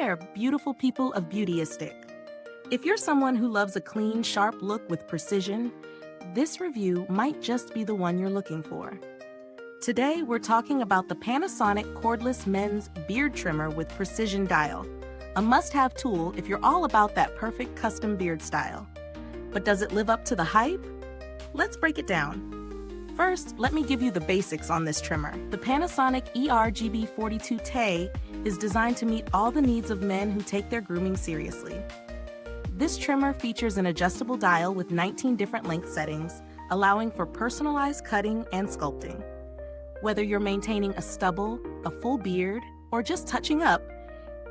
there, beautiful people of Beautyistic. If you're someone who loves a clean, sharp look with precision, this review might just be the one you're looking for. Today, we're talking about the Panasonic Cordless Men's Beard Trimmer with Precision Dial, a must-have tool if you're all about that perfect custom beard style. But does it live up to the hype? Let's break it down. First, let me give you the basics on this trimmer. The Panasonic ER-GB42-K is designed to meet all the needs of men who take their grooming seriously. This trimmer features an adjustable dial with 19 different length settings, allowing for personalized cutting and sculpting. Whether you're maintaining a stubble, a full beard, or just touching up,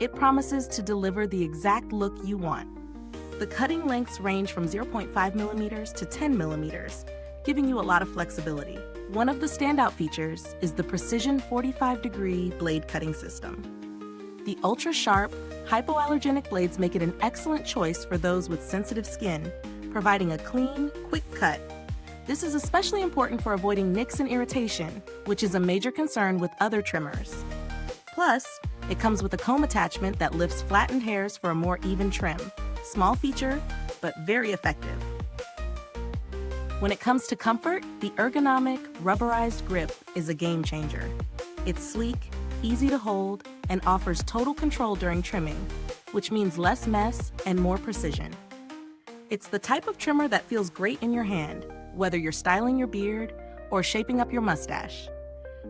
it promises to deliver the exact look you want. The cutting lengths range from 0.5 millimeters to 10 millimeters, giving you a lot of flexibility. One of the standout features is the precision 45-degree blade cutting system. The ultra-sharp, hypoallergenic blades make it an excellent choice for those with sensitive skin, providing a clean, quick cut. This is especially important for avoiding nicks and irritation, which is a major concern with other trimmers. Plus, it comes with a comb attachment that lifts flattened hairs for a more even trim. Small feature, but very effective. When it comes to comfort, the ergonomic, rubberized grip is a game changer. It's sleek, easy to hold, and offers total control during trimming, which means less mess and more precision. It's the type of trimmer that feels great in your hand, whether you're styling your beard or shaping up your mustache.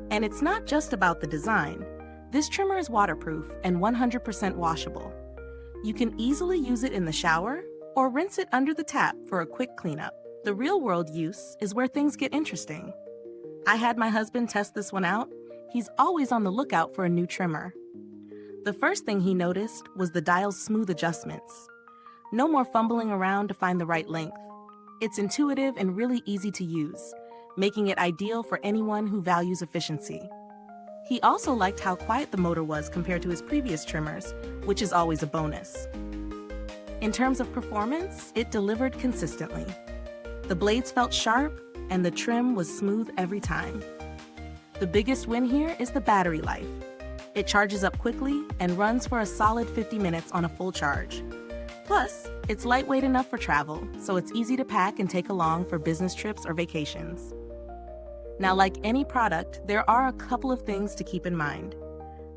And it's not just about the design. This trimmer is waterproof and 100% washable. You can easily use it in the shower or rinse it under the tap for a quick cleanup. The real-world use is where things get interesting. I had my husband test this one out. He's always on the lookout for a new trimmer. The first thing he noticed was the dial's smooth adjustments. No more fumbling around to find the right length. It's intuitive and really easy to use, making it ideal for anyone who values efficiency. He also liked how quiet the motor was compared to his previous trimmers, which is always a bonus. In terms of performance, it delivered consistently. The blades felt sharp, and the trim was smooth every time. The biggest win here is the battery life. It charges up quickly and runs for a solid 50 minutes on a full charge. Plus, it's lightweight enough for travel, so it's easy to pack and take along for business trips or vacations. Now, like any product, there are a couple of things to keep in mind.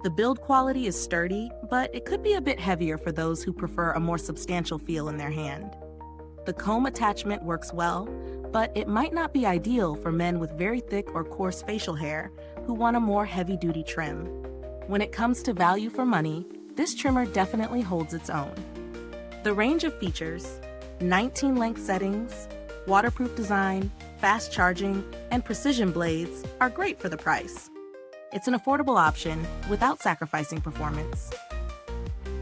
The build quality is sturdy, but it could be a bit heavier for those who prefer a more substantial feel in their hand. The comb attachment works well, but it might not be ideal for men with very thick or coarse facial hair who want a more heavy-duty trim. When it comes to value for money, this trimmer definitely holds its own. The range of features, 19 length settings, waterproof design, fast charging, and precision blades are great for the price. It's an affordable option without sacrificing performance.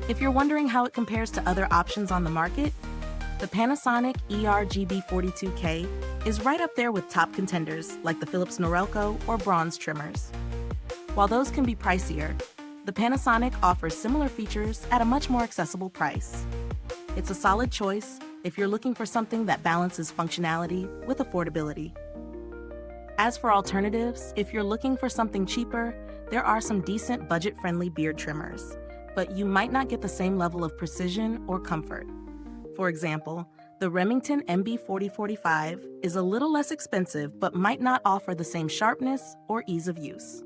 If you're wondering how it compares to other options on the market, the Panasonic ER-GB42-K is right up there with top contenders like the Philips Norelco or Bronze trimmers. While those can be pricier, the Panasonic offers similar features at a much more accessible price. It's a solid choice if you're looking for something that balances functionality with affordability. As for alternatives, if you're looking for something cheaper, there are some decent budget-friendly beard trimmers, but you might not get the same level of precision or comfort. For example, the Remington MB4045 is a little less expensive but might not offer the same sharpness or ease of use.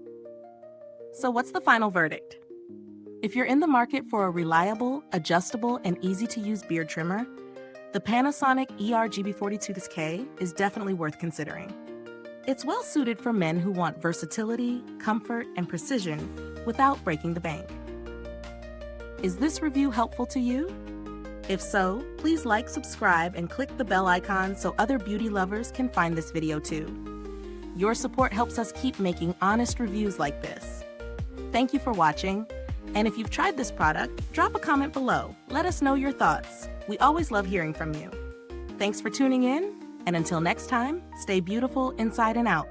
So what's the final verdict? If you're in the market for a reliable, adjustable, and easy-to-use beard trimmer, the Panasonic ER-GB42-K is definitely worth considering. It's well suited for men who want versatility, comfort, and precision without breaking the bank. Is this review helpful to you? If so, please like, subscribe, and click the bell icon so other beauty lovers can find this video too. Your support helps us keep making honest reviews like this. Thank you for watching, and if you've tried this product, drop a comment below. Let us know your thoughts. We always love hearing from you. Thanks for tuning in, and until next time, stay beautiful inside and out.